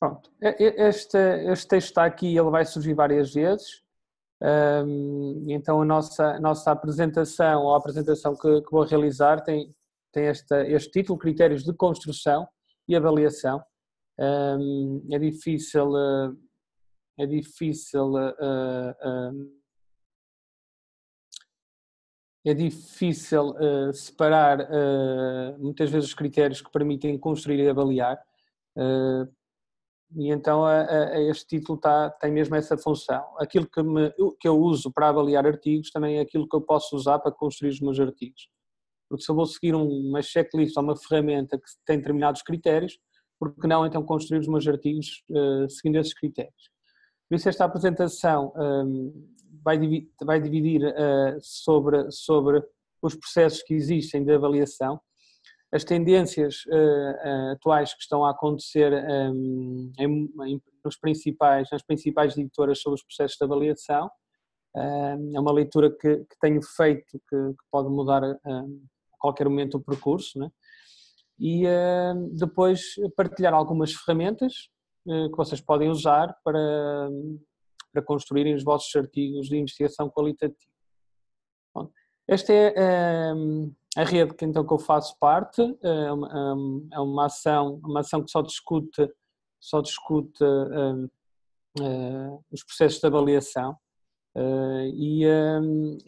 Pronto, este texto está aqui, ele vai surgir várias vezes. Então a nossa apresentação, ou a apresentação que vou realizar tem este título: Critérios de Construção e Avaliação. É difícil separar muitas vezes os critérios que permitem construir e avaliar, e então este título tem mesmo essa função. Aquilo que eu uso para avaliar artigos também é aquilo que eu posso usar para construir os meus artigos. Porque se eu vou seguir uma checklist ou uma ferramenta que tem determinados critérios, por que não então construir os meus artigos seguindo esses critérios? Por isso esta apresentação vai dividir sobre os processos que existem de avaliação, as tendências atuais que estão a acontecer nas principais editoras sobre os processos de avaliação. É uma leitura que tenho feito, que pode mudar a qualquer momento o percurso, né? E depois partilhar algumas ferramentas que vocês podem usar para construírem os vossos artigos de investigação qualitativa. Bom, esta é a rede que eu faço parte. É uma ação que só discute os processos de avaliação. E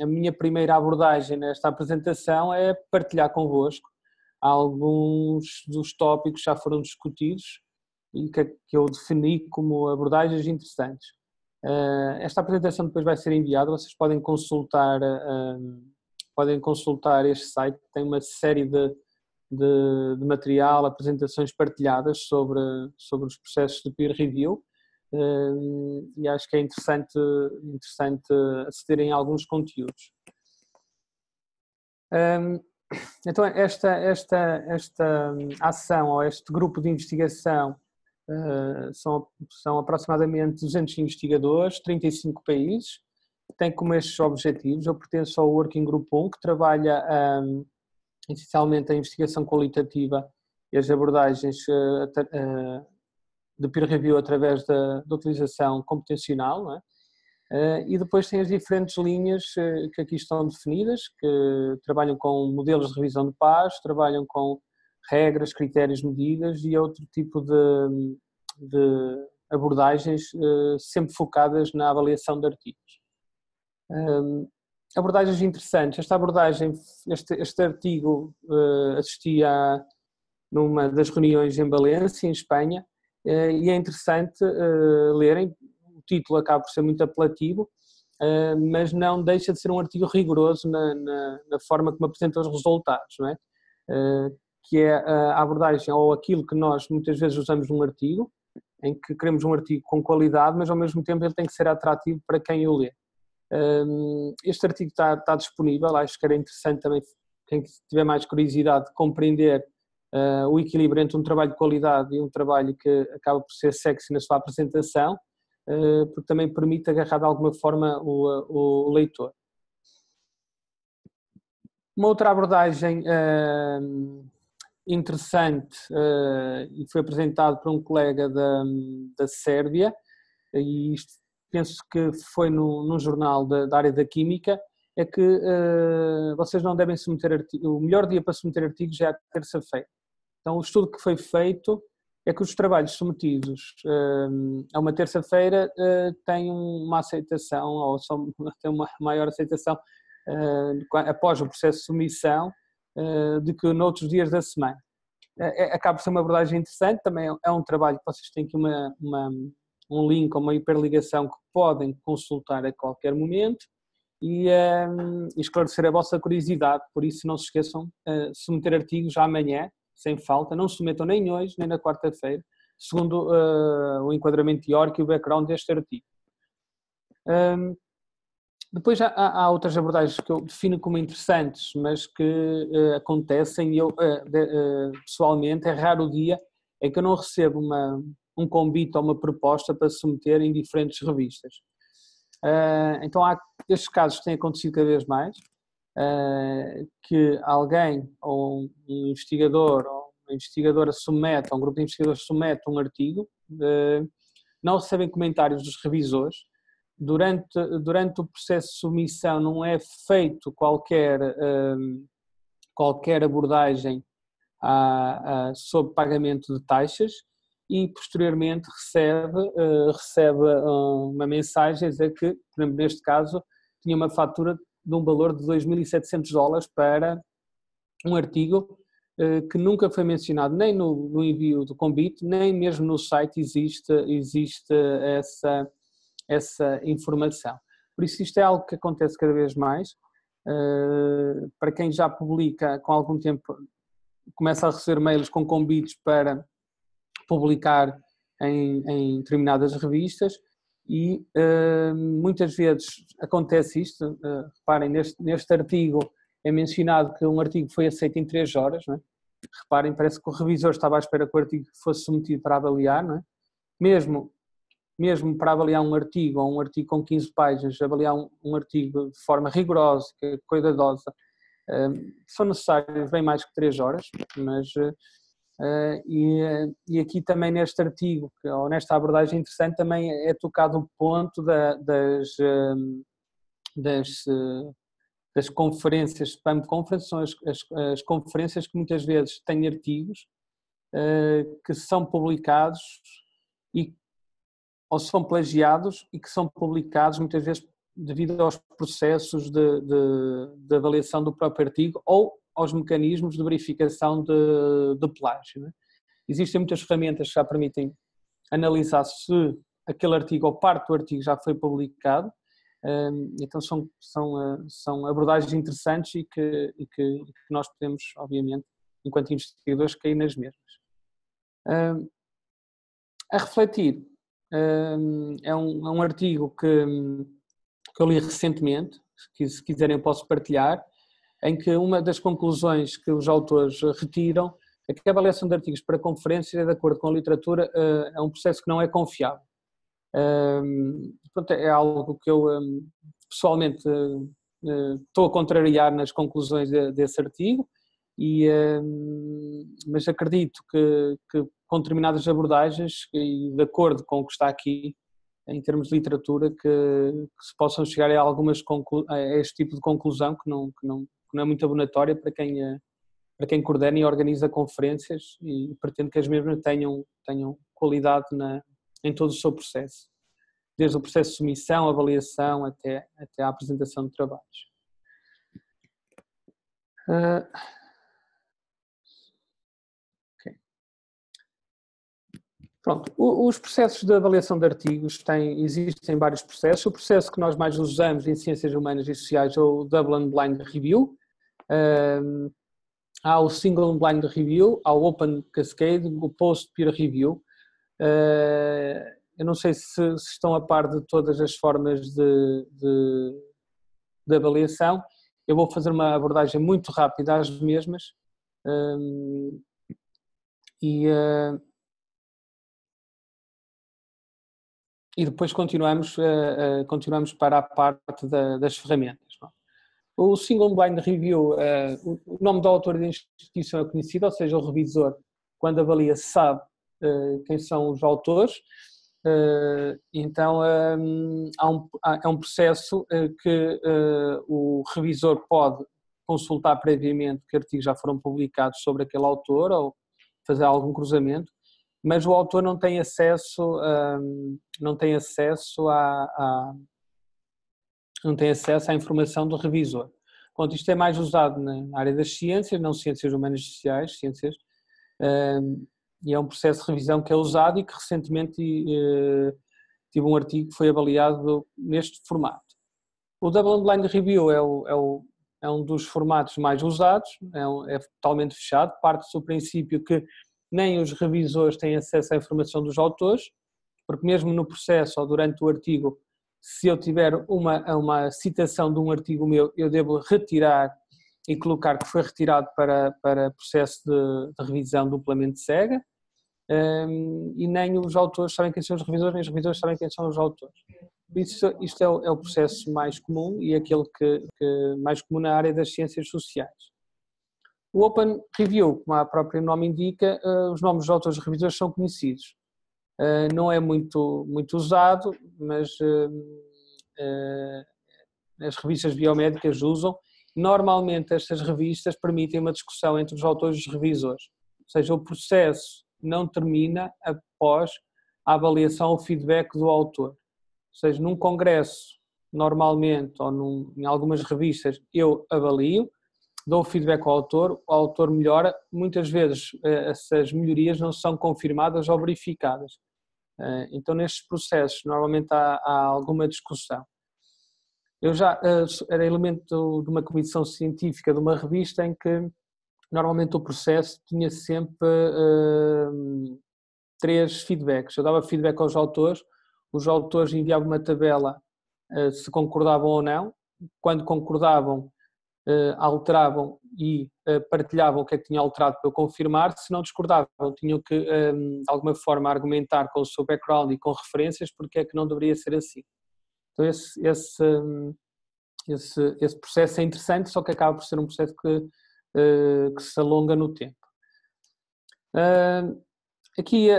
a minha primeira abordagem nesta apresentação é partilhar convosco alguns dos tópicos que já foram discutidos e que eu defini como abordagens interessantes. Esta apresentação depois vai ser enviada, vocês podem consultar este site, tem uma série de material, apresentações partilhadas sobre os processos de peer review, e acho que é interessante acederem a alguns conteúdos. Então esta ação, ou este grupo de investigação, são aproximadamente 200 investigadores, 35 países, tem como estes objetivos. Eu pertenço ao Working Group 1, que trabalha essencialmente a investigação qualitativa e as abordagens de peer review através da utilização computacional, não é? E depois tem as diferentes linhas que aqui estão definidas, que trabalham com modelos de revisão de pares, trabalham com regras, critérios, medidas e outro tipo de abordagens sempre focadas na avaliação de artigos. Abordagens interessantes. Este artigo assisti numa das reuniões em Valência, em Espanha, e é interessante lerem. O título acaba por ser muito apelativo, mas não deixa de ser um artigo rigoroso na forma como apresenta os resultados, não é? Que é a abordagem ou aquilo que nós muitas vezes usamos num artigo, em que queremos um artigo com qualidade, mas ao mesmo tempo ele tem que ser atrativo para quem o lê. Este artigo está disponível, acho que era interessante também quem tiver mais curiosidade de compreender o equilíbrio entre um trabalho de qualidade e um trabalho que acaba por ser sexy na sua apresentação, porque também permite agarrar de alguma forma o leitor. Uma outra abordagem interessante, e foi apresentado por um colega da Sérvia, e isto penso que foi num jornal da área da Química, é que vocês não devem submeter artigos, o melhor dia para submeter artigos é a terça-feira. Então o estudo que foi feito é que os trabalhos submetidos a uma terça-feira têm uma aceitação, ou têm uma maior aceitação após o processo de submissão do que noutros dias da semana. Acaba por ser uma abordagem interessante, também é um trabalho que vocês têm aqui um link ou uma hiperligação que podem consultar a qualquer momento e esclarecer a vossa curiosidade. Por isso não se esqueçam de submeter artigos amanhã, sem falta, não se submetam nem hoje nem na quarta-feira, segundo o enquadramento teórico e o background deste artigo. Depois há outras abordagens que eu defino como interessantes, mas que acontecem, e eu pessoalmente é raro o dia em que eu não recebo um convite ou uma proposta para submeter em diferentes revistas. Então há estes casos que têm acontecido cada vez mais, que alguém, ou um investigador, ou investigadora submete, ou um grupo de investigadores submete um artigo, não recebem comentários dos revisores. Durante o processo de submissão não é feito qualquer abordagem sobre pagamento de taxas e posteriormente recebe uma mensagem a dizer que, por exemplo, neste caso, tinha uma fatura de um valor de $2.700 para um artigo que nunca foi mencionado nem no envio do convite, nem mesmo no site existe essa informação. Por isso isto é algo que acontece cada vez mais. Para quem já publica com algum tempo, começa a receber mails com convites para publicar em determinadas revistas e muitas vezes acontece isto. Reparem, neste artigo é mencionado que um artigo foi aceito em 3 horas, não é? Reparem, parece que o revisor estava à espera que o artigo fosse submetido para avaliar, não é? Mesmo para avaliar um artigo, ou um artigo com 15 páginas, avaliar um artigo de forma rigorosa, cuidadosa, são necessárias bem mais que 3 horas, mas e aqui também neste artigo, ou nesta abordagem interessante, também é tocado o ponto das conferências, spam conference, são as conferências que muitas vezes têm artigos que são publicados ou são plagiados e que são publicados muitas vezes devido aos processos de avaliação do próprio artigo ou aos mecanismos de verificação de plágio, não é? Existem muitas ferramentas que já permitem analisar se aquele artigo ou parte do artigo já foi publicado, então são abordagens interessantes e que nós podemos, obviamente, enquanto investigadores, cair nas mesmas. A refletir, é um artigo que eu li recentemente, se quiserem eu posso partilhar, em que uma das conclusões que os autores retiram é que a avaliação de artigos para conferências, de acordo com a literatura, é um processo que não é confiável. Portanto, é algo que eu pessoalmente estou a contrariar nas conclusões desse artigo, mas acredito que com determinadas abordagens e de acordo com o que está aqui em termos de literatura que se possam chegar a este tipo de conclusão que não é muito abonatória para quem coordena e organiza conferências e pretende que as mesmas tenham qualidade em todo o seu processo, desde o processo de submissão, avaliação até a apresentação de trabalhos. Pronto, os processos de avaliação de artigos existem vários processos. O processo que nós mais usamos em ciências humanas e sociais é o Double Blind Review. Há o Single Blind Review, há o Open Cascade, o Post Peer Review. Eu não sei se estão a par de todas as formas de avaliação. Eu vou fazer uma abordagem muito rápida às mesmas. E depois continuamos para a parte das ferramentas. O Single Blind Review, o nome do autor da instituição é conhecido, ou seja, o revisor, quando avalia, sabe quem são os autores. Então, é um processo que o revisor pode consultar previamente que artigos já foram publicados sobre aquele autor ou fazer algum cruzamento, mas o autor não tem acesso à informação do revisor. Portanto, isto é mais usado na área das ciências, não ciências humanas e sociais, e é um processo de revisão que é usado e que recentemente tive um artigo que foi avaliado neste formato. O Double Blind Review é um dos formatos mais usados, é totalmente fechado, parte do princípio que nem os revisores têm acesso à informação dos autores, porque mesmo no processo ou durante o artigo, se eu tiver uma citação de um artigo meu, eu devo retirar e colocar que foi retirado para processo de revisão duplamente cega, e nem os autores sabem quem são os revisores, nem os revisores sabem quem são os autores. Isto é o processo mais comum e aquele que mais comum na área das ciências sociais. O Open Review, como a próprio nome indica, os nomes dos autores revisores são conhecidos. Não é muito usado, mas as revistas biomédicas usam. Normalmente estas revistas permitem uma discussão entre os autores e os revisores, ou seja, o processo não termina após a avaliação ou feedback do autor. Ou seja, num congresso, normalmente, ou em algumas revistas, eu avalio, dou feedback ao autor, o autor melhora, muitas vezes essas melhorias não são confirmadas ou verificadas. Então nestes processos normalmente há alguma discussão. Eu já era elemento de uma comissão científica de uma revista em que normalmente o processo tinha sempre 3 feedbacks. Eu dava feedback aos autores, os autores enviavam uma tabela se concordavam ou não, quando concordavam alteravam e partilhavam o que é que tinha alterado para eu confirmar, se não discordavam tinham que de alguma forma argumentar com o seu background e com referências porque é que não deveria ser assim. Então esse processo é interessante, só que acaba por ser um processo que se alonga no tempo. Aqui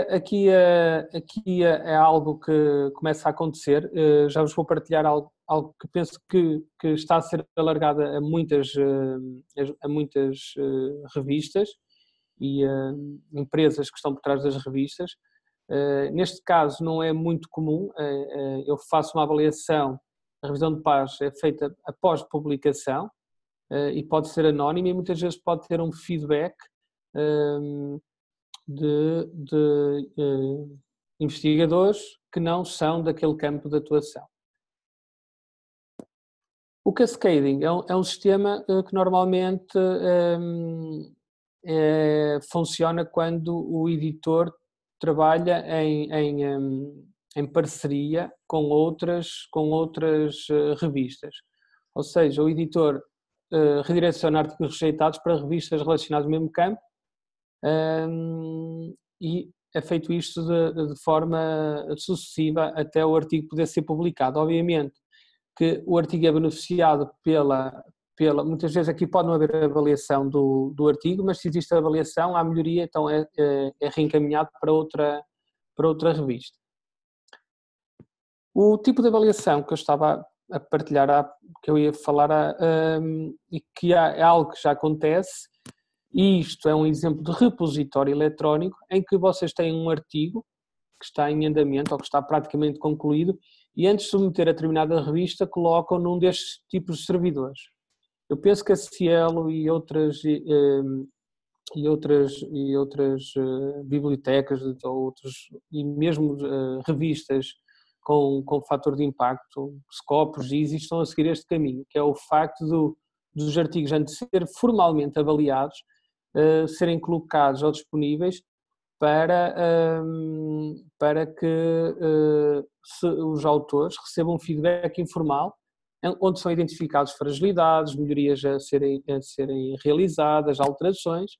é algo que começa a acontecer, já vos vou partilhar algo que penso que está a ser alargado a muitas revistas e empresas que estão por trás das revistas. Neste caso não é muito comum, eu faço uma avaliação, a revisão de pares é feita após publicação e pode ser anónima e muitas vezes pode ter um feedback de investigadores que não são daquele campo de atuação. O cascading é um sistema que normalmente funciona quando o editor trabalha em parceria com outras revistas. Ou seja, o editor redireciona artigos rejeitados para revistas relacionadas no mesmo campo e é feito isto de forma sucessiva até o artigo poder ser publicado. Obviamente que o artigo é beneficiado muitas vezes aqui pode não haver avaliação do artigo, mas se existe avaliação, há melhoria, então é reencaminhado para outra revista. O tipo de avaliação que eu estava a partilhar, que eu ia falar, e que é algo que já acontece, e isto é um exemplo de repositório eletrónico em que vocês têm um artigo que está em andamento ou que está praticamente concluído e antes de submeter a determinada revista colocam num destes tipos de servidores. Eu penso que a Cielo e outras bibliotecas e mesmo revistas com fator de impacto, Scopus, estão a seguir este caminho, que é o facto dos artigos antes de ser formalmente avaliados serem colocados ou disponíveis para que os autores recebam feedback informal, onde são identificados fragilidades, melhorias a serem realizadas, alterações,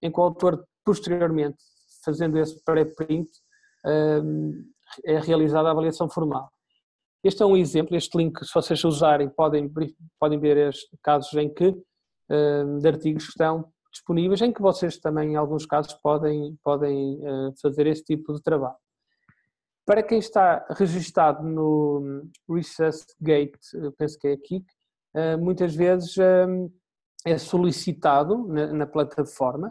em que o autor, posteriormente, fazendo esse pré-print, é realizada a avaliação formal. Este é um exemplo, este link, se vocês usarem, podem ver casos em que de artigos que estão disponíveis, em que vocês também, em alguns casos, podem fazer esse tipo de trabalho. Para quem está registado no ResearchGate, eu penso que é aqui, muitas vezes é solicitado na plataforma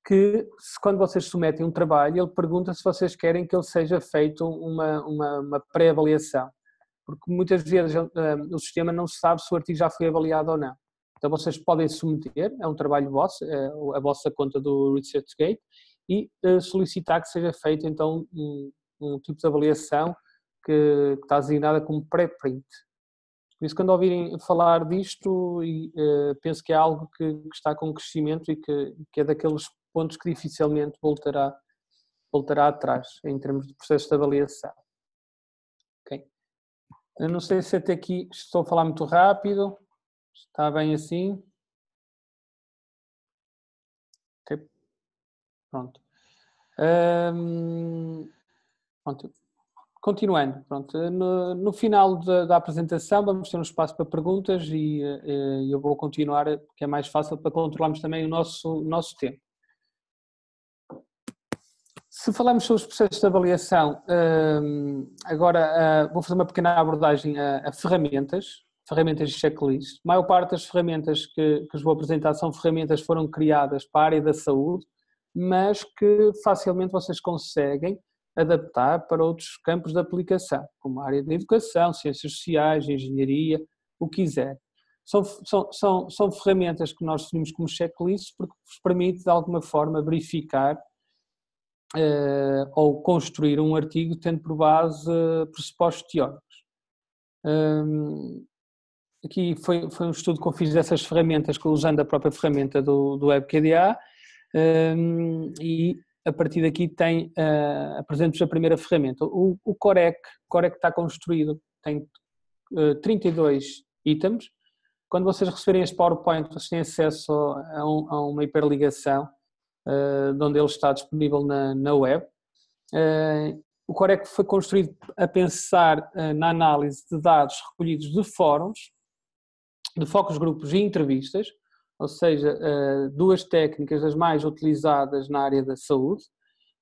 que, quando vocês submetem um trabalho, ele pergunta se vocês querem que ele seja feito uma pré-avaliação, porque muitas vezes o sistema não sabe se o artigo já foi avaliado ou não. Então vocês podem submeter, é um trabalho vosso, é a vossa conta do ResearchGate, e solicitar que seja feito então um tipo de avaliação que está designada como pré-print. Por isso, quando ouvirem falar disto, penso que é algo que está com crescimento e que é daqueles pontos que dificilmente voltará atrás em termos de processo de avaliação. Okay. Eu não sei se até aqui estou a falar muito rápido. Está bem assim? Ok. Pronto. Pronto. continuando, pronto, no final da apresentação vamos ter um espaço para perguntas e eu vou continuar, que é mais fácil para controlarmos também o nosso tempo. Se falarmos sobre os processos de avaliação, agora vou fazer uma pequena abordagem a ferramentas de checklist. A maior parte das ferramentas que vos vou apresentar são ferramentas que foram criadas para a área da saúde, mas que facilmente vocês conseguem adaptar para outros campos de aplicação, como a área da educação, ciências sociais, engenharia, o que quiser. São ferramentas que nós definimos como checklists porque vos permite de alguma forma verificar ou construir um artigo tendo por base pressupostos teóricos. Aqui foi um estudo que eu fiz dessas ferramentas usando a própria ferramenta do WebQDA e a partir daqui apresento-vos a primeira ferramenta. O Corec está construído, tem 32 itens. Quando vocês receberem este PowerPoint, vocês têm acesso a uma hiperligação de onde ele está disponível na web. O Corec foi construído a pensar na análise de dados recolhidos de fóruns, de focus grupos e entrevistas, ou seja, duas técnicas das mais utilizadas na área da saúde,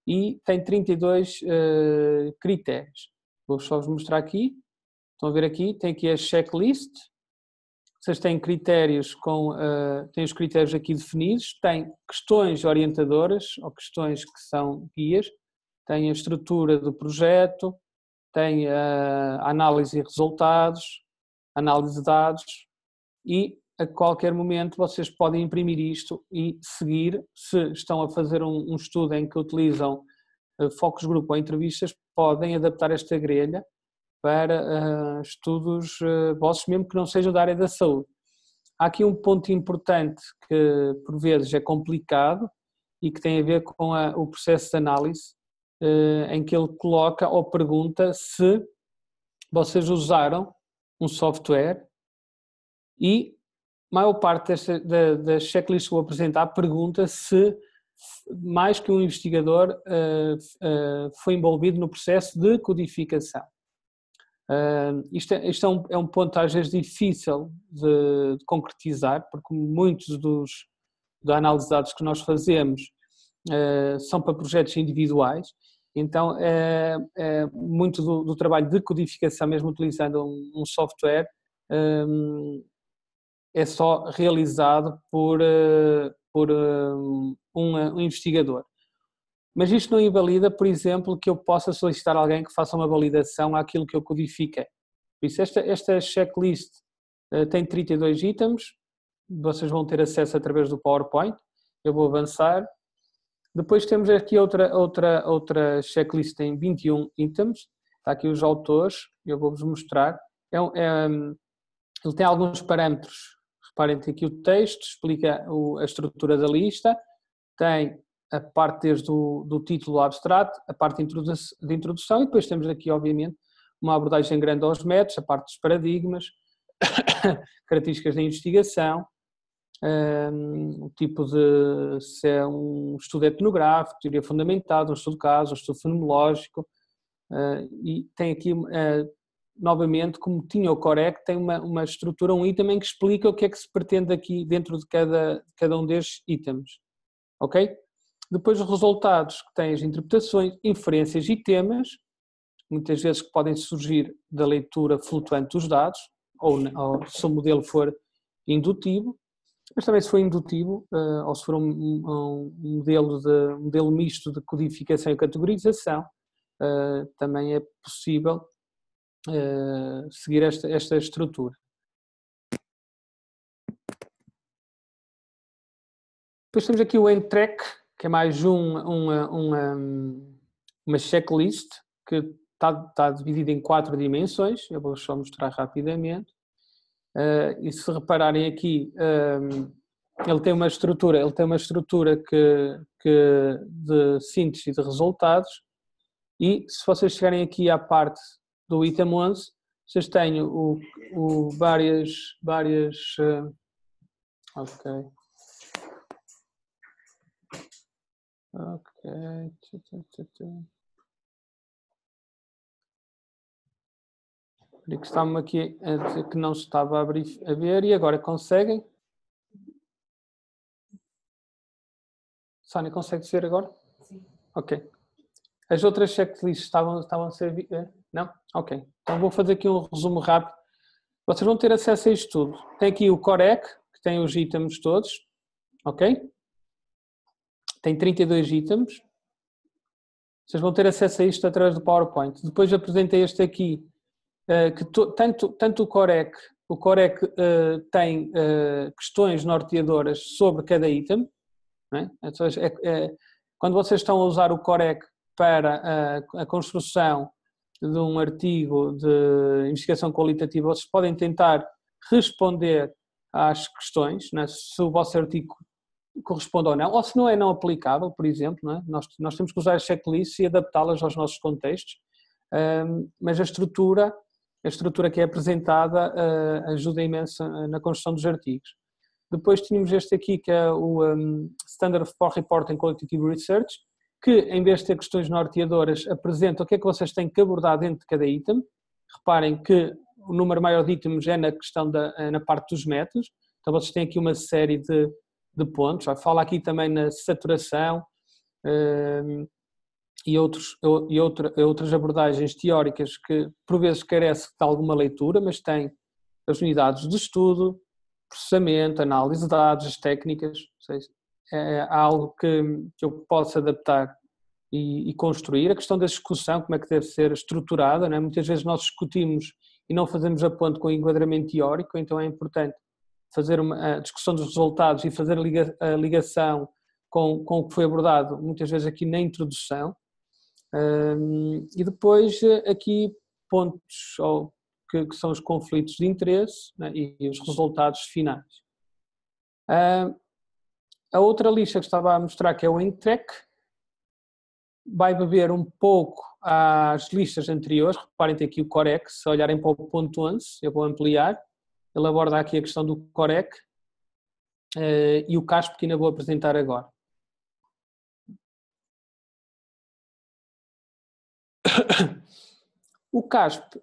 e tem 32 critérios. Vou só vos mostrar aqui. Estão a ver aqui, tem aqui a checklist. Vocês têm critérios têm os critérios aqui definidos, tem questões orientadoras ou questões que são guias, tem a estrutura do projeto, tem a análise de resultados, análise de dados e a qualquer momento vocês podem imprimir isto e seguir, se estão a fazer um estudo em que utilizam focus group ou entrevistas, podem adaptar esta grelha para estudos vossos, mesmo que não sejam da área da saúde. Há aqui um ponto importante que por vezes é complicado e que tem a ver com o processo de análise, em que ele coloca ou pergunta se vocês usaram um software e a maior parte das checklists que vou apresentar pergunta se mais que um investigador foi envolvido no processo de codificação. Isto é um ponto às vezes difícil de concretizar, porque muitos da análise de dados que nós fazemos são para projetos individuais, então muito do trabalho de codificação, mesmo utilizando um software, é só realizado por um investigador. Mas isto não invalida, por exemplo, que eu possa solicitar a alguém que faça uma validação àquilo que eu codifiquei. Por isso, esta checklist tem 32 itens, vocês vão ter acesso através do PowerPoint, eu vou avançar. Depois temos aqui outra checklist em 21 itens, está aqui os autores, eu vou-vos mostrar. Ele tem alguns parâmetros, reparem, tem aqui o texto, explica a estrutura da lista, tem a parte desde do título abstrato, a parte de introdução e depois temos aqui, obviamente, uma abordagem grande aos métodos, a parte dos paradigmas, características da investigação, o tipo se é um estudo etnográfico, teoria fundamentada, um estudo de caso, um estudo fenomenológico, e tem aqui, novamente, como tinha o Corec, tem uma estrutura, um item que explica o que é que se pretende aqui dentro de cada um destes itens, ok? Depois os resultados que têm as interpretações, inferências e temas, muitas vezes que podem surgir da leitura flutuante dos dados, ou se o modelo for indutivo, mas também se for indutivo, ou se for um modelo misto de codificação e categorização, também é possível seguir esta estrutura. Depois temos aqui o N-Track, que é mais uma checklist que está dividida em 4 dimensões, eu vou só mostrar rapidamente. E se repararem aqui, ele tem uma estrutura de síntese de resultados, e se vocês chegarem aqui à parte do item 11, vocês têm várias ok. Que estavam aqui a dizer que não se estava a ver e agora conseguem. Sónia, consegue ver agora? Sim. Ok. As outras checklists estavam a ser... Não? Ok. Então vou fazer aqui um resumo rápido. Vocês vão ter acesso a isto tudo. Tem aqui o Corec, que tem os itens todos. Ok? Tem 32 itens. Vocês vão ter acesso a isto através do PowerPoint. Depois apresentei este aqui, que tanto o Corec tem questões norteadoras sobre cada item. Não é? Então, quando vocês estão a usar o Corec para a construção de um artigo de investigação qualitativa, vocês podem tentar responder às questões, né, se o vosso artigo corresponde ou não, ou se não é não aplicável, por exemplo, não é? Nós temos que usar as checklists e adaptá-las aos nossos contextos, mas a estrutura que é apresentada ajuda imenso na construção dos artigos. Depois tínhamos este aqui, que é o Standard for Reporting Qualitative Research, que em vez de ter questões norteadoras, apresenta o que é que vocês têm que abordar dentro de cada item. Reparem que o número maior de itens é na questão na parte dos métodos, então vocês têm aqui uma série de pontos. Fala aqui também na saturação e outras abordagens teóricas que por vezes carece de alguma leitura, mas tem as unidades de estudo, processamento, análise de dados, as técnicas, ou seja, é algo que eu posso adaptar e construir. A questão da execução, como é que deve ser estruturada, não é? Muitas vezes nós discutimos e não fazemos a ponte com o enquadramento teórico, então é importante fazer a discussão dos resultados e fazer a ligação com o que foi abordado, muitas vezes aqui na introdução. E depois aqui pontos que são os conflitos de interesse, né, e os resultados finais. A outra lista que estava a mostrar, que é o Intrec, vai beber um pouco às listas anteriores. Reparem, tem aqui o Corec, se olharem para o ponto 11, eu vou ampliar, ele aborda aqui a questão do Corec e o CASP, que ainda vou apresentar agora. O CASP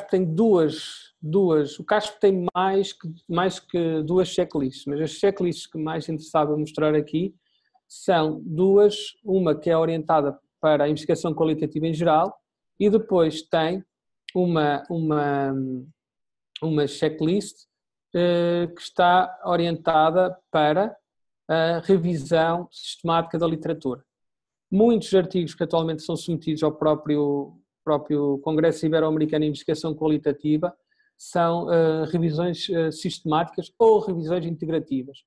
tem o CASP tem mais que duas checklists, mas as checklists que mais interessava mostrar aqui são duas, uma que é orientada para a investigação qualitativa em geral e depois tem uma checklist que está orientada para a revisão sistemática da literatura. Muitos artigos que atualmente são submetidos ao próprio Congresso Ibero-Americano de Investigação Qualitativa são revisões sistemáticas ou revisões integrativas.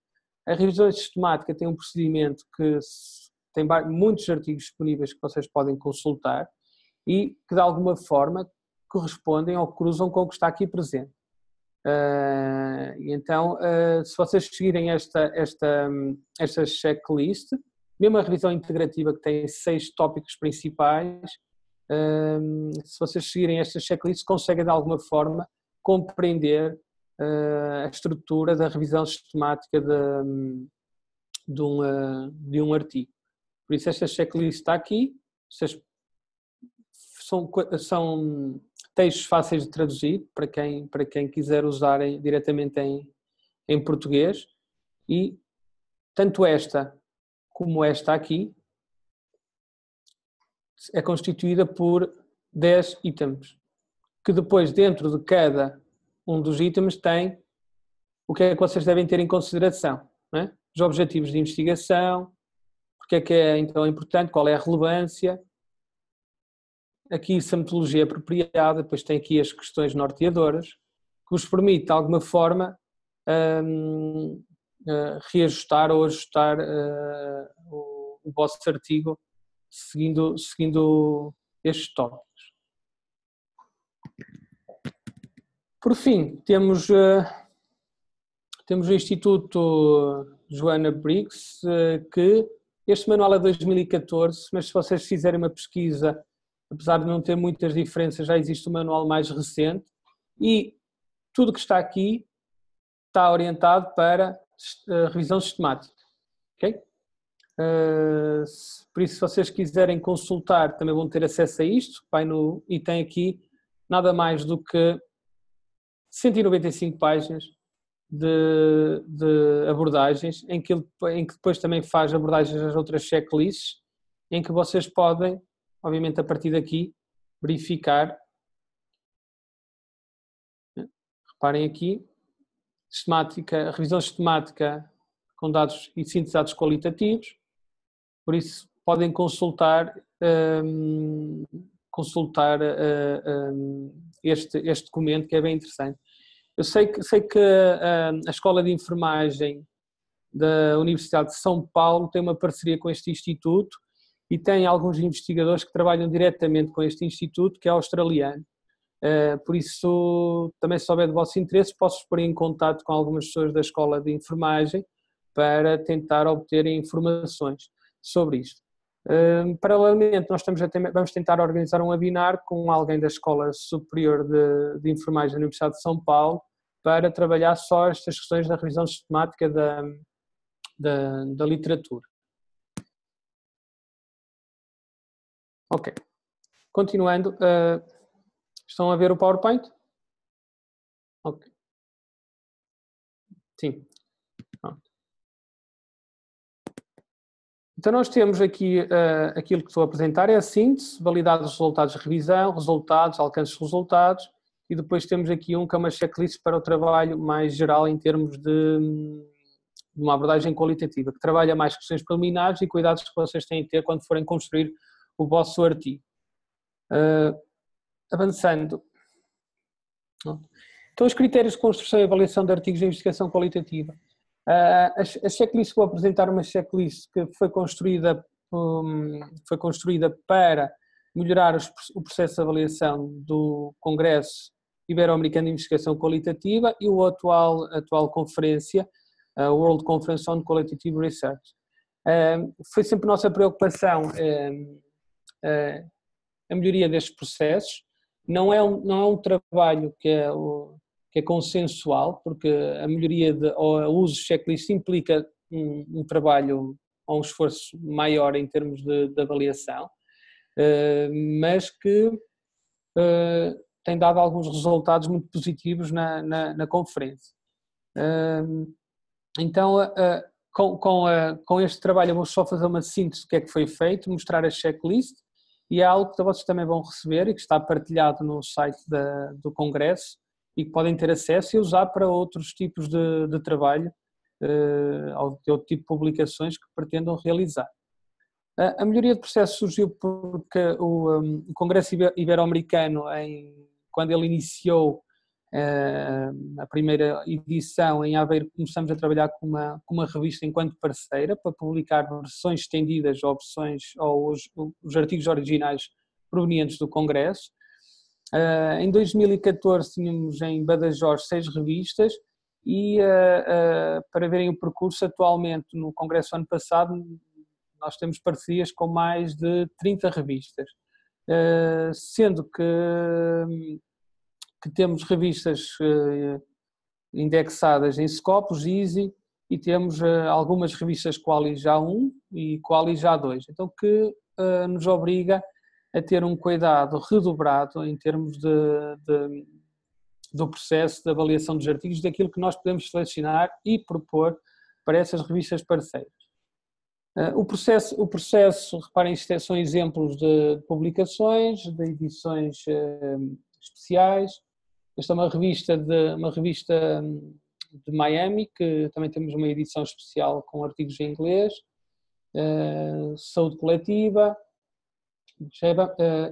A revisão sistemática tem um procedimento que tem muitos artigos disponíveis que vocês podem consultar e que de alguma forma correspondem ou cruzam com o que está aqui presente. Então, se vocês seguirem esta checklist, mesmo a revisão integrativa que tem 6 tópicos principais, se vocês seguirem esta checklist, conseguem de alguma forma compreender a estrutura da revisão sistemática de um artigo. Por isso esta checklist está aqui, são textos fáceis de traduzir para quem quiser usar diretamente em português, e tanto esta como esta aqui é constituída por 10 itens, que depois dentro de cada um dos itens tem o que é que vocês devem ter em consideração, não é? Os objetivos de investigação, porque é que é então importante, qual é a relevância, aqui se a metodologia é apropriada, depois tem aqui as questões norteadoras, que vos permite de alguma forma reajustar ou ajustar o vosso artigo seguindo estes tópicos. Por fim, temos o Instituto Joanna Briggs, que este manual é de 2014, mas se vocês fizerem uma pesquisa, apesar de não ter muitas diferenças, já existe um manual mais recente e tudo que está aqui está orientado para revisão sistemática. Okay? Por isso, se vocês quiserem consultar, também vão ter acesso a isto. E tem aqui nada mais do que 195 páginas de abordagens, em que depois também faz abordagens às outras checklists, em que vocês podem, obviamente a partir daqui, verificar. Reparem aqui, revisão sistemática com dados e síntese de dados qualitativos, por isso podem consultar este documento, que é bem interessante. Eu sei que a Escola de Enfermagem da Universidade de São Paulo tem uma parceria com este instituto e tem alguns investigadores que trabalham diretamente com este instituto, que é australiano. Por isso, também se houver de vosso interesse, posso pôr em contato com algumas pessoas da Escola de Enfermagem para tentar obter informações sobre isto. Paralelamente, nós vamos tentar organizar um webinar com alguém da Escola Superior de Enfermagem da Universidade de São Paulo para trabalhar só estas questões da revisão sistemática da literatura. Ok. Continuando, estão a ver o PowerPoint? Ok. Sim. Pronto. Então nós temos aqui aquilo que estou a apresentar, é a síntese, validar os resultados de revisão, resultados, alcances de resultados, e depois temos aqui que é uma checklist para o trabalho mais geral em termos de uma abordagem qualitativa, que trabalha mais questões preliminares e cuidados que vocês têm que ter quando forem construir o vosso artigo. Avançando. Então, os critérios de construção e avaliação de artigos de investigação qualitativa. A checklist que vou apresentar, uma checklist que foi construída para melhorar o processo de avaliação do Congresso Ibero-Americano de Investigação Qualitativa e a atual conferência, a World Conference on Qualitative Research. Foi sempre nossa preocupação a melhoria destes processos. Não é um trabalho que é consensual, porque a melhoria ou o uso de checklist implica um trabalho ou um esforço maior em termos de avaliação, mas que tem dado alguns resultados muito positivos na conferência. Então, com este trabalho eu vou só fazer uma síntese do que é que foi feito, mostrar a checklist, e é algo que vocês também vão receber e que está partilhado no site do Congresso e que podem ter acesso e usar para outros tipos de trabalho ou de outro tipo de publicações que pretendam realizar. A melhoria de processo surgiu porque o Congresso Ibero-Americano, quando ele iniciou a primeira edição em Aveiro, começamos a trabalhar com uma revista enquanto parceira para publicar versões estendidas ou os artigos originais provenientes do Congresso. Em 2014 tínhamos em Badajoz 6 revistas e para verem o percurso, atualmente no Congresso ano passado nós temos parcerias com mais de 30 revistas, sendo que temos revistas indexadas em Scopus, Easy, e temos algumas revistas Qualy já 1 e Qualy já 2, então que nos obriga a ter um cuidado redobrado em termos do processo de avaliação dos artigos, daquilo que nós podemos selecionar e propor para essas revistas parceiras. O processo, reparem, isto são exemplos de publicações, de edições especiais. Esta é uma revista de Miami, que também temos uma edição especial com artigos em inglês. Saúde coletiva.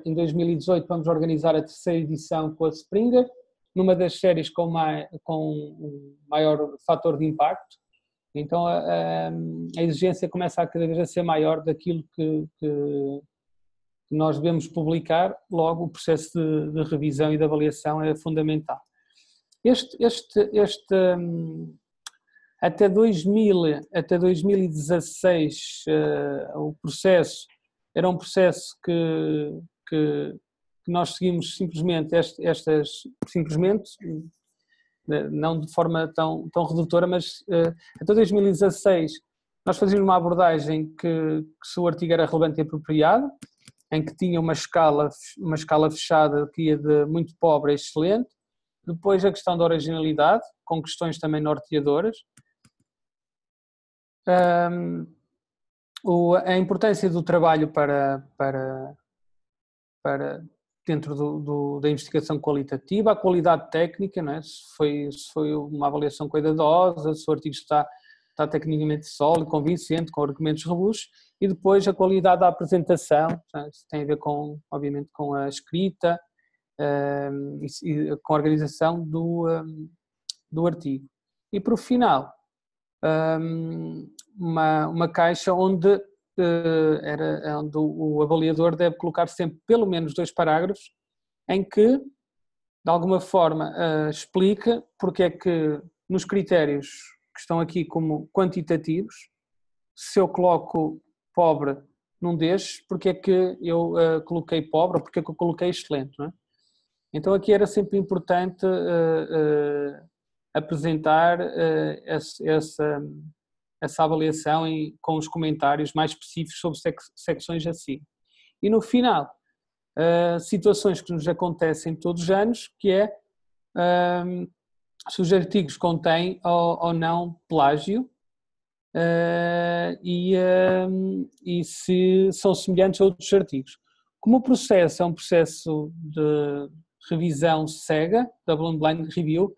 Em 2018 vamos organizar a terceira edição com a Springer, numa das séries com um maior fator de impacto. Então a exigência começa a cada vez a ser maior daquilo que nós devemos publicar, logo o processo de revisão e de avaliação é fundamental. Até 2016 o processo era um processo que nós seguimos simplesmente não de forma tão redutora, mas até 2016 nós fazíamos uma abordagem que se o artigo era relevante e apropriado, em que tinha uma escala fechada que ia de muito pobre a excelente. Depois a questão da originalidade, com questões também norteadoras. A importância do trabalho para dentro da investigação qualitativa, a qualidade técnica, não é? Se foi uma avaliação cuidadosa, se o artigo está tecnicamente sólido, convincente, com argumentos robustos, e depois a qualidade da apresentação, isso tem a ver obviamente com a escrita e com a organização do artigo. E por final, uma caixa onde o avaliador deve colocar sempre pelo menos 2 parágrafos em que, de alguma forma, explica porque é que nos critérios que estão aqui como quantitativos, se eu coloco pobre num destes, porque é que eu coloquei pobre ou porque é que eu coloquei excelente, não é? Então aqui era sempre importante apresentar essa avaliação com os comentários mais específicos sobre secções assim. E no final, situações que nos acontecem todos os anos, que é se os artigos contêm ou não plágio e se são semelhantes a outros artigos. Como o processo é um processo de revisão cega, double blind review,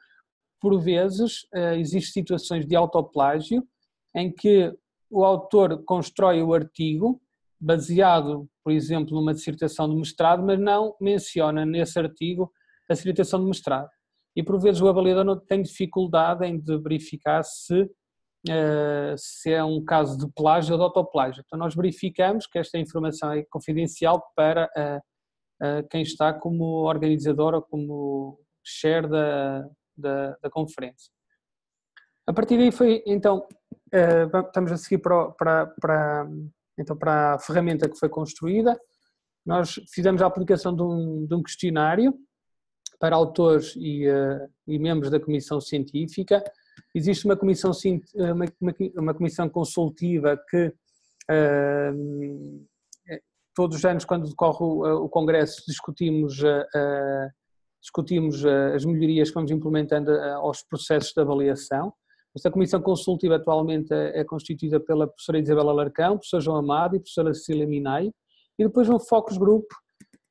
por vezes existem situações de autoplágio em que o autor constrói o artigo baseado, por exemplo, numa dissertação de mestrado, mas não menciona nesse artigo a dissertação de mestrado. E por vezes o avaliador não tem dificuldade em verificar se é um caso de plágio ou de autoplágio. Então nós verificamos que esta informação é confidencial para quem está como organizador ou como chair da conferência. A partir daí foi, então, estamos a seguir para a ferramenta que foi construída. Nós fizemos a aplicação de um questionário para autores e membros da comissão científica. Existe uma comissão consultiva que todos os anos, quando decorre o congresso, discutimos as melhorias que vamos implementando aos processos de avaliação. Esta comissão consultiva atualmente é constituída pela professora Isabela Larcão, professor João Amado e professora Cecília Minay, e depois um focus group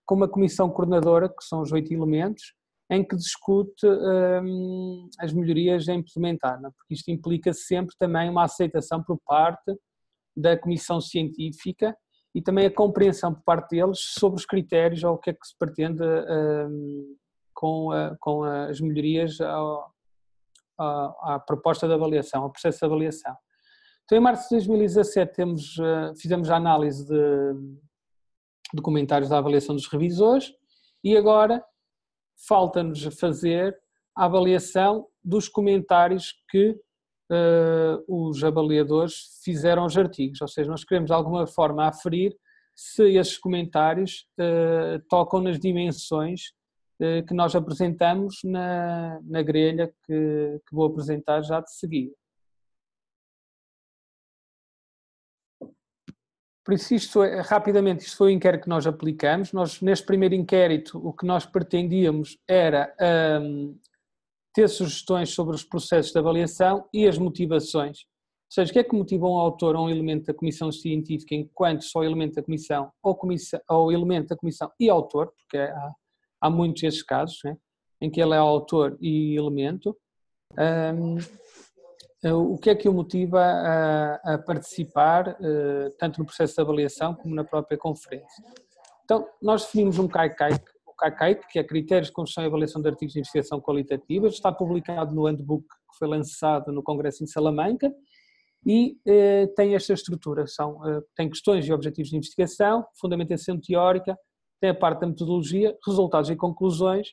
com uma comissão coordenadora, que são os 8 elementos, em que discute as melhorias a implementar, não? Porque isto implica sempre também uma aceitação por parte da comissão científica e também a compreensão por parte deles sobre os critérios ou o que é que se pretende com as melhorias à proposta de avaliação, ao processo de avaliação. Então, em março de 2017 fizemos a análise de comentários da avaliação dos revisores e agora falta-nos fazer a avaliação dos comentários que os avaliadores fizeram aos artigos, ou seja, nós queremos de alguma forma aferir se esses comentários tocam nas dimensões que nós apresentamos na grelha que vou apresentar já de seguida. Por isso, rapidamente, isto foi o inquérito que nós aplicamos. Nós, neste primeiro inquérito, o que nós pretendíamos era ter sugestões sobre os processos de avaliação e as motivações. Ou seja, o que é que motiva um autor ou um elemento da comissão científica enquanto só elemento da comissão ou elemento da comissão e autor, porque há muitos desses casos, né, em que ele é autor e elemento. O que é que o motiva a participar, tanto no processo de avaliação como na própria conferência? Então, nós definimos um CAICAIC, que é Critérios de Construção e Avaliação de Artigos de Investigação Qualitativa, está publicado no handbook que foi lançado no Congresso em Salamanca e tem esta estrutura, tem questões e objetivos de investigação, fundamentação teórica, tem a parte da metodologia, resultados e conclusões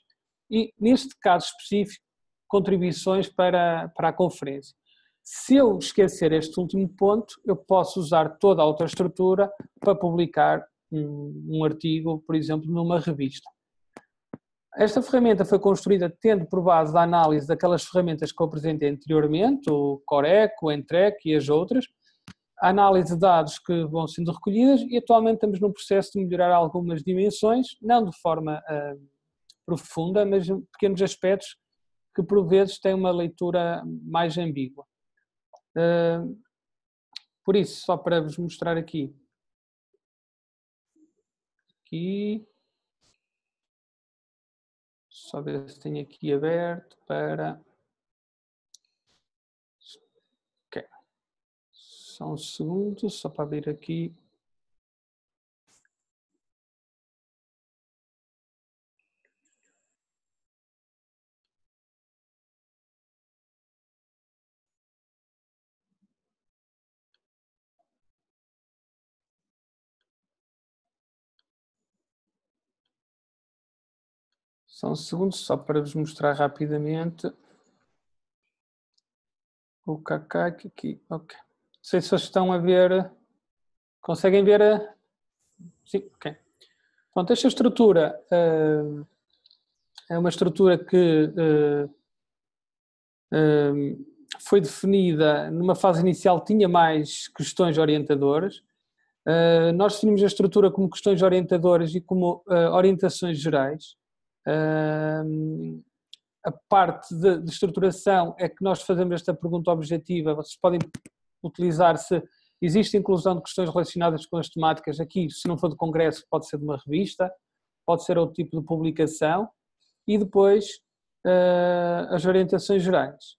e, neste caso específico, contribuições para a conferência. Se eu esquecer este último ponto, eu posso usar toda a outra estrutura para publicar um artigo, por exemplo, numa revista. Esta ferramenta foi construída tendo por base a análise daquelas ferramentas que eu apresentei anteriormente, o Corec, o Entrec e as outras, a análise de dados que vão sendo recolhidas e atualmente estamos num processo de melhorar algumas dimensões, não de forma profunda, mas pequenos aspectos que por vezes têm uma leitura mais ambígua. Por isso, só para vos mostrar aqui, só ver se tenho aqui aberto para... Ok, só um segundo, só para abrir aqui. Só um segundo, só para vos mostrar rapidamente o Kaká aqui. Ok. Não sei se vocês estão a ver. Conseguem ver? Sim, ok. Pronto, esta estrutura é uma estrutura que foi definida numa fase inicial, tinha mais questões orientadoras. Nós definimos a estrutura como questões orientadoras e como orientações gerais. A parte de estruturação é que nós fazemos esta pergunta objetiva, vocês podem utilizar se existe inclusão de questões relacionadas com as temáticas, aqui se não for de congresso pode ser de uma revista, pode ser outro tipo de publicação, e depois as orientações gerais.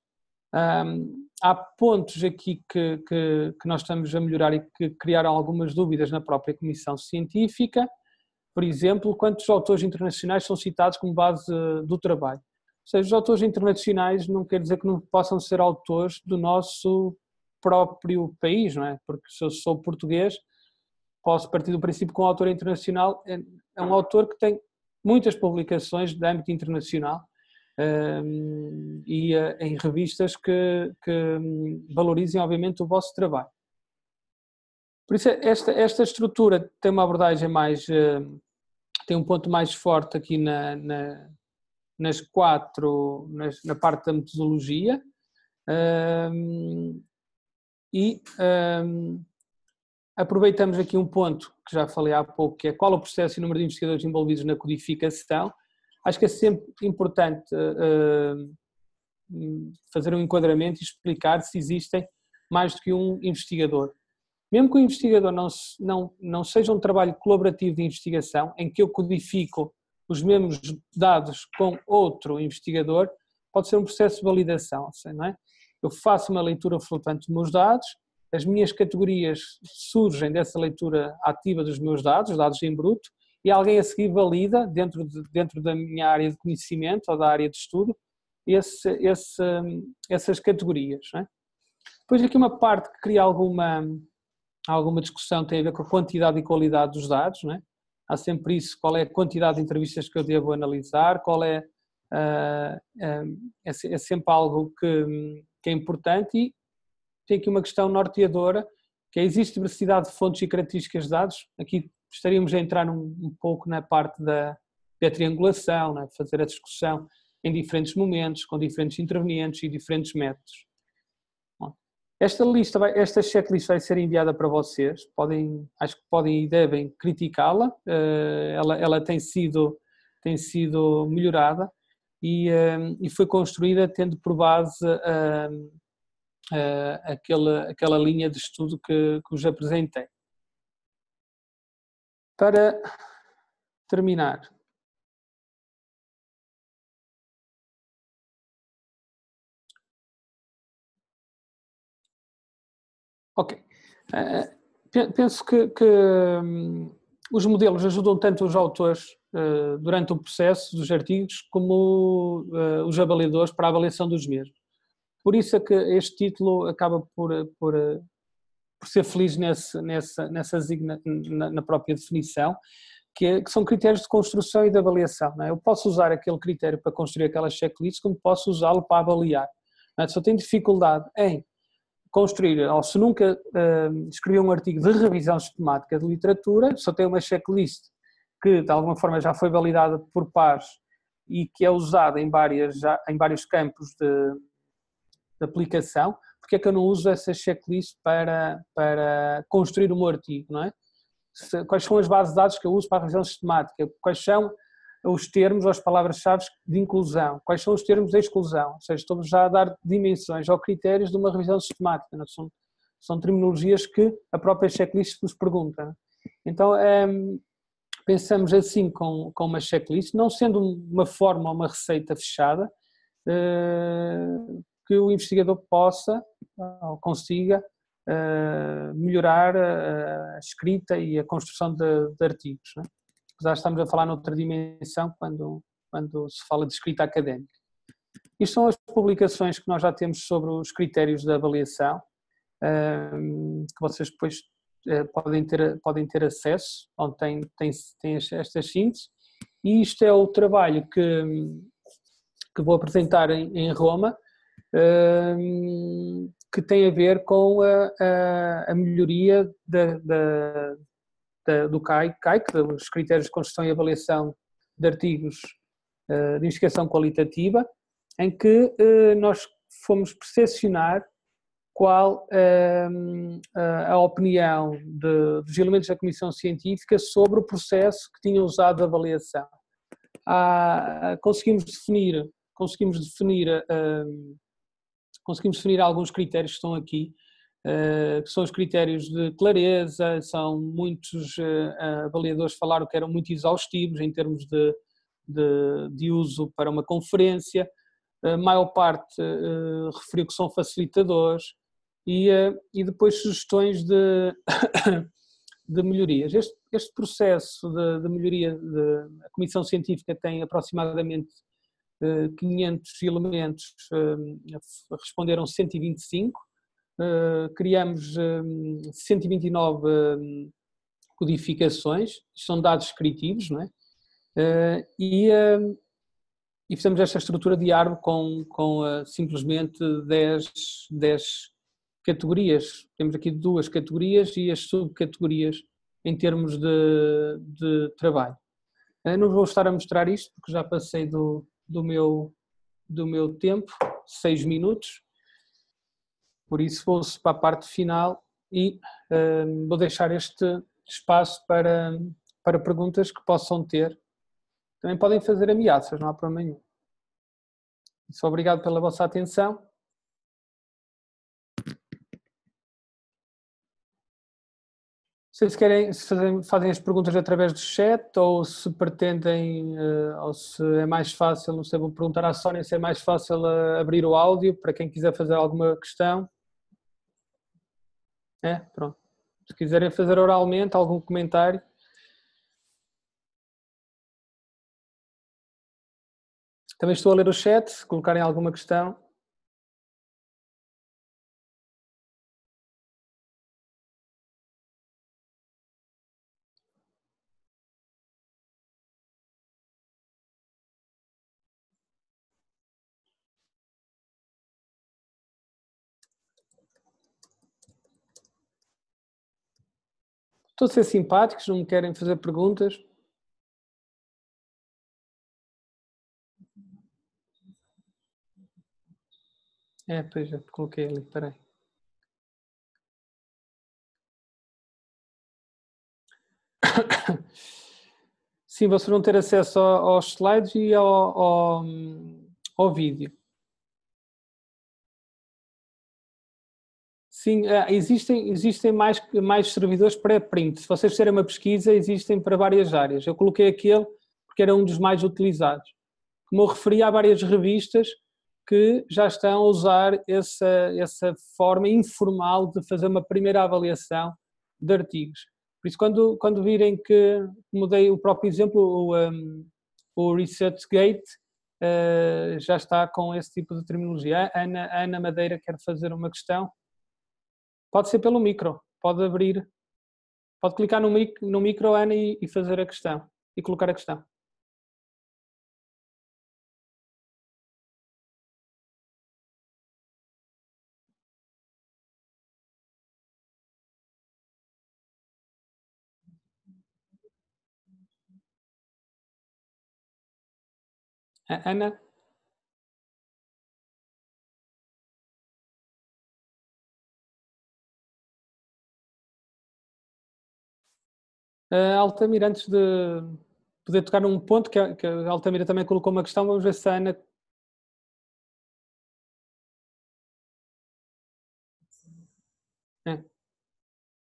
Há pontos aqui que nós estamos a melhorar e que criaram algumas dúvidas na própria comissão científica, por exemplo, quantos autores internacionais são citados como base do trabalho. Ou seja, os autores internacionais não quer dizer que não possam ser autores do nosso próprio país, não é? Porque se eu sou português, posso partir do princípio que um autor internacional é um autor que tem muitas publicações de âmbito internacional e em revistas que valorizem, obviamente, o vosso trabalho. Por isso, esta estrutura tem uma abordagem mais... tem um ponto mais forte aqui nas quatro... na parte da metodologia e aproveitamos aqui um ponto que já falei há pouco, que é qual o processo e o número de investigadores envolvidos na codificação. Acho que é sempre importante fazer um enquadramento e explicar se existem mais do que um investigador. Mesmo que o investigador não seja um trabalho colaborativo de investigação, em que eu codifico os mesmos dados com outro investigador, pode ser um processo de validação, não é? Eu faço uma leitura flutuante dos meus dados, as minhas categorias surgem dessa leitura ativa dos meus dados, dados em bruto, e alguém a seguir valida, dentro da minha área de conhecimento ou da área de estudo, essas categorias. Não é? Depois aqui uma parte que cria alguma discussão tem a ver com a quantidade e qualidade dos dados. Não é? Há sempre isso, qual é a quantidade de entrevistas que eu devo analisar, qual é sempre algo que é importante, e tem aqui uma questão norteadora, que é: existe diversidade de fontes e características de dados. Aqui estaríamos a entrar um pouco na parte da triangulação, né? Fazer a discussão em diferentes momentos, com diferentes intervenientes e diferentes métodos. Bom, esta checklist vai ser enviada para vocês, acho que podem e devem criticá-la, ela tem sido melhorada e foi construída tendo por base aquela linha de estudo que vos apresentei. Para terminar, ok, penso que os modelos ajudam tanto os autores durante o processo dos artigos como os avaliadores para a avaliação dos mesmos. Por isso é que este título acaba por ser feliz na própria definição, que são critérios de construção e de avaliação. Não é? Eu posso usar aquele critério para construir aquela checklist, como posso usá-lo para avaliar. Não é? Se eu tenho dificuldade em construir, ou se nunca escrevi um artigo de revisão sistemática de literatura, se eu tenho uma checklist que de alguma forma já foi validada por pares e que é usada em vários campos de aplicação, porque é que eu não uso essa checklist para construir o meu artigo, não é? Quais são as bases de dados que eu uso para a revisão sistemática? Quais são os termos ou as palavras-chave de inclusão? Quais são os termos de exclusão? Ou seja, estou já a dar dimensões ou critérios de uma revisão sistemática, não é? São terminologias que a própria checklist nos pergunta. Então, pensamos assim com uma checklist, não sendo uma forma ou uma receita fechada, que o investigador possa ou consiga melhorar a escrita e a construção de artigos. Não é? Apesar de estarmos a falar noutra dimensão quando se fala de escrita académica. Isto são as publicações que nós já temos sobre os critérios de avaliação, que vocês depois podem ter acesso, onde tem estas sínteses, e isto é o trabalho que vou apresentar em Roma, que tem a ver com a melhoria do CAIC, dos critérios de construção e avaliação de artigos de investigação qualitativa, em que nós fomos percepcionar qual a opinião dos elementos da Comissão Científica sobre o processo que tinham usado de avaliação. Conseguimos definir alguns critérios que estão aqui, que são os critérios de clareza. São muitos avaliadores falaram que eram muito exaustivos em termos de uso para uma conferência. A maior parte referiu que são facilitadores e depois sugestões de, de melhorias. Este processo de melhoria, a Comissão Científica tem aproximadamente 500 elementos, responderam 125, criamos 129 codificações, são dados descritivos, não é? E fizemos esta estrutura de árvore com simplesmente 10 categorias. Temos aqui 2 categorias e as subcategorias em termos de trabalho. Não vou estar a mostrar isto porque já passei do meu tempo, 6 minutos, por isso vou-se para a parte final e vou deixar este espaço para perguntas que possam ter. Também podem fazer ameaças, não há problema nenhum. Só obrigado pela vossa atenção. Se querem, fazem as perguntas através do chat ou se pretendem, ou se é mais fácil, não sei, vou perguntar à Sónia se é mais fácil abrir o áudio para quem quiser fazer alguma questão. Pronto. Se quiserem fazer oralmente algum comentário. Também estou a ler o chat, se colocarem alguma questão. Estou a ser simpáticos, não me querem fazer perguntas. Pois já coloquei ali, espera aí. Sim, vocês vão ter acesso aos slides e ao vídeo. Sim, existem mais servidores pré-print. Se vocês fizerem uma pesquisa, existem para várias áreas. Eu coloquei aquele porque era um dos mais utilizados. Como eu referi, há várias revistas que já estão a usar essa forma informal de fazer uma primeira avaliação de artigos. Por isso, quando virem que mudei o próprio exemplo, o ResearchGate já está com esse tipo de terminologia. A Ana Madeira quer fazer uma questão. Pode ser pelo micro, pode abrir, pode clicar no micro, Ana, e fazer a questão, e colocar a questão. Ana? Altamira, antes de poder tocar num ponto que a Altamira também colocou uma questão, vamos ver se a Ana...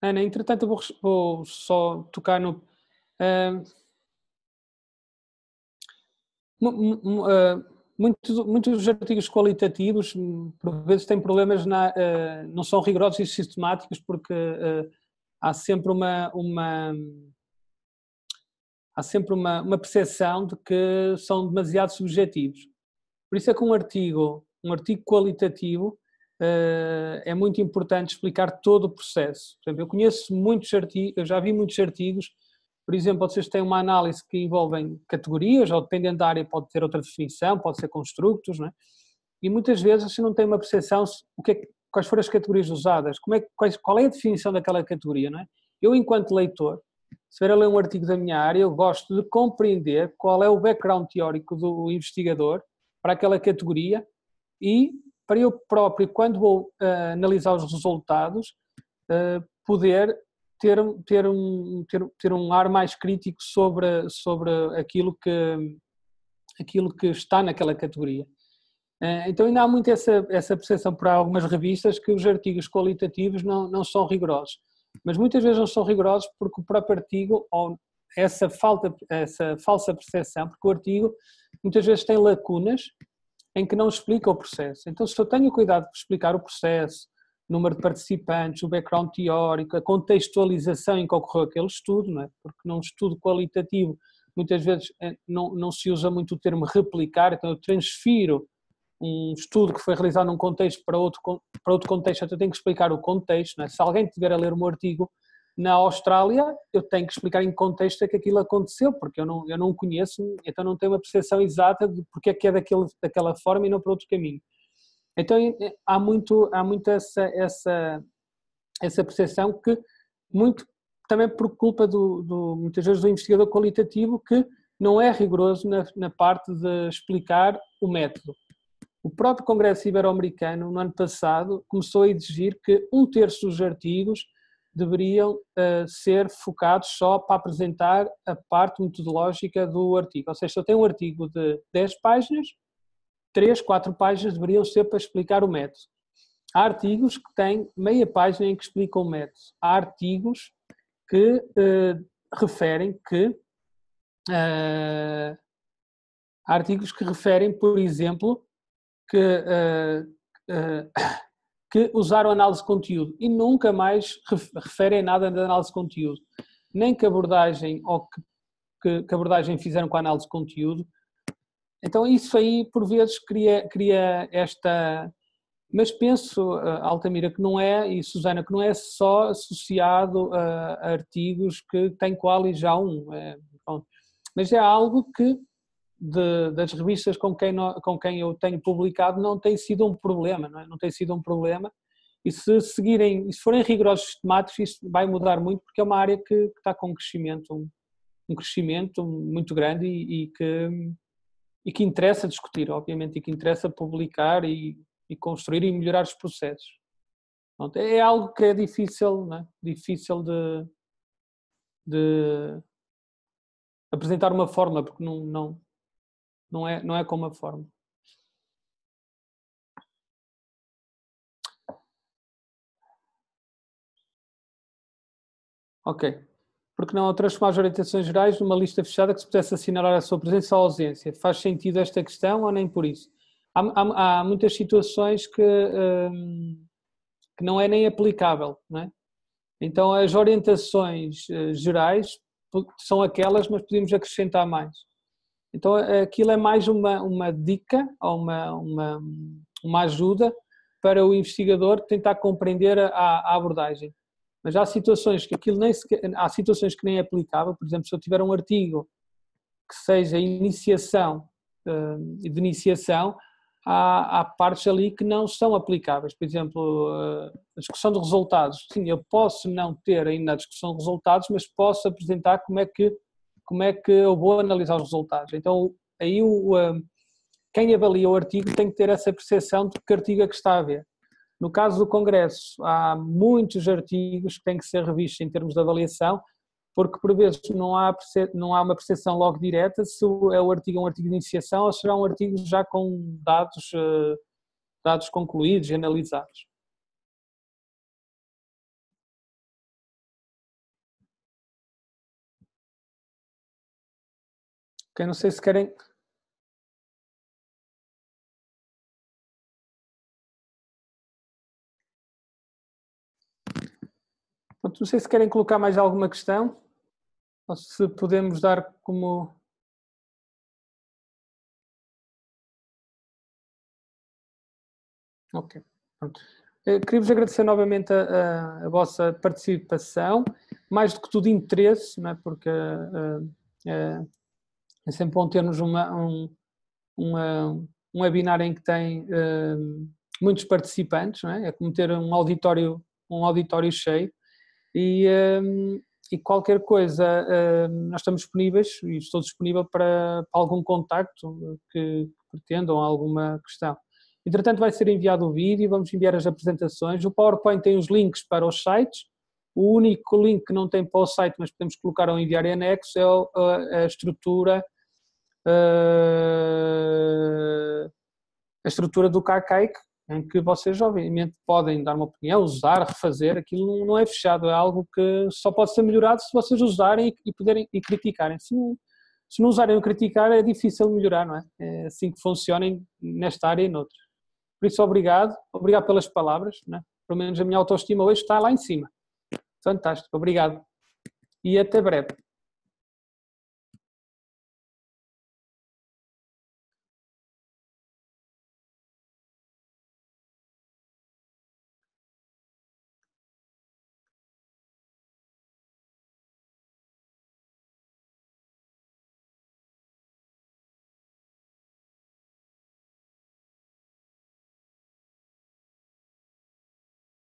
Ana, entretanto, eu vou só tocar no... muitos artigos qualitativos, por vezes, têm problemas, não são rigorosos e sistemáticos, porque há sempre uma percepção de que são demasiado subjetivos. Por isso é que um artigo qualitativo é muito importante explicar todo o processo. Por exemplo, eu conheço muitos artigos, eu já vi muitos artigos, por exemplo, vocês têm uma análise que envolvem categorias, ou dependendo da área pode ter outra definição, pode ser construtos, não é? E muitas vezes você não tem uma percepção quais foram as categorias usadas, qual é a definição daquela categoria, não é? Eu, enquanto leitor, se vier a ler um artigo da minha área, eu gosto de compreender qual é o background teórico do investigador para aquela categoria e para eu próprio, quando vou analisar os resultados, poder ter um ar mais crítico sobre aquilo que está naquela categoria. Então ainda há muito essa percepção por algumas revistas que os artigos qualitativos não são rigorosos, mas muitas vezes não são rigorosos porque o próprio artigo, ou essa falsa percepção, porque o artigo muitas vezes tem lacunas em que não explica o processo. Então, se eu tenho cuidado de explicar o processo, o número de participantes, o background teórico, a contextualização em que ocorreu aquele estudo, não é? Porque num estudo qualitativo muitas vezes não se usa muito o termo replicar, então eu transfiro um estudo que foi realizado num contexto para outro contexto, então eu tenho que explicar o contexto, não é? Se alguém estiver a ler um artigo na Austrália, eu tenho que explicar em que contexto é que aquilo aconteceu, porque eu não conheço, então não tenho uma percepção exata de porque é que é daquela forma e não por outro caminho. Então há muito essa percepção que, muito também por culpa muitas vezes do investigador qualitativo, que não é rigoroso na parte de explicar o método. O próprio Congresso Ibero-Americano, no ano passado, começou a exigir que 1/3 dos artigos deveriam ser focados só para apresentar a parte metodológica do artigo. Ou seja, se eu tenho um artigo de 10 páginas, 3, 4 páginas deveriam ser para explicar o método. Há artigos que têm meia página em que explicam o método. Há artigos que referem, por exemplo, que usaram análise de conteúdo e nunca mais referem nada da análise de conteúdo, nem que abordagem ou que abordagem fizeram com a análise de conteúdo. Então isso aí por vezes cria esta... Mas penso, Altamira, que não é, e Susana, que não é só associado a artigos que têm quali já mas é algo que das revistas com quem eu tenho publicado não tem sido um problema, não é? Não tem sido um problema, e se forem rigorosos sistemáticos, isso vai mudar muito, porque é uma área que está com um crescimento muito grande e que interessa discutir, obviamente, e que interessa publicar e construir e melhorar os processos. Pronto, é algo que é difícil, não é? Difícil de apresentar uma fórmula, porque não é como a forma. Ok. Porque não transformar as orientações gerais numa lista fechada que se pudesse assinalar a sua presença ou ausência? Faz sentido esta questão ou nem por isso? Há muitas situações que não é nem aplicável, não é? Então as orientações gerais são aquelas, mas podemos acrescentar mais. Então aquilo é mais uma dica ou uma ajuda para o investigador tentar compreender a abordagem. Mas há situações que há situações que nem é aplicável. Por exemplo, se eu tiver um artigo que seja de iniciação, há partes ali que não são aplicáveis. Por exemplo, a discussão de resultados. Sim, eu posso não ter ainda a discussão de resultados, mas posso apresentar como é que eu vou analisar os resultados. Então, aí quem avalia o artigo tem que ter essa percepção de que artigo é que está a ver. No caso do Congresso, há muitos artigos que têm que ser revistos em termos de avaliação, porque por vezes não há uma percepção logo direta se é o artigo um artigo de iniciação ou será um artigo já com dados concluídos e analisados. Ok, não sei se querem... Não sei se querem colocar mais alguma questão, ou se podemos dar como... Ok, pronto. Queria-vos agradecer novamente a vossa participação, mais do que tudo interesse, não é? Porque é sempre bom termos um webinar em que tem muitos participantes, não é? É como ter um auditório cheio e qualquer coisa, nós estamos disponíveis e estou disponível para algum contacto que pretendam, alguma questão. Entretanto, vai ser enviado o vídeo, vamos enviar as apresentações. O PowerPoint tem os links para os sites. O único link que não tem para o site, mas podemos colocar ou enviar em anexo, é a estrutura do Kaikaik, em que vocês obviamente podem dar uma opinião, usar, refazer. Aquilo não é fechado, é algo que só pode ser melhorado se vocês usarem e puderem e criticarem. Se não usarem ou criticar, é difícil melhorar, não é? É assim que funcionem nesta área e noutras. Por isso, obrigado pelas palavras, não é? Pelo menos a minha autoestima hoje está lá em cima. Fantástico, obrigado. E até breve.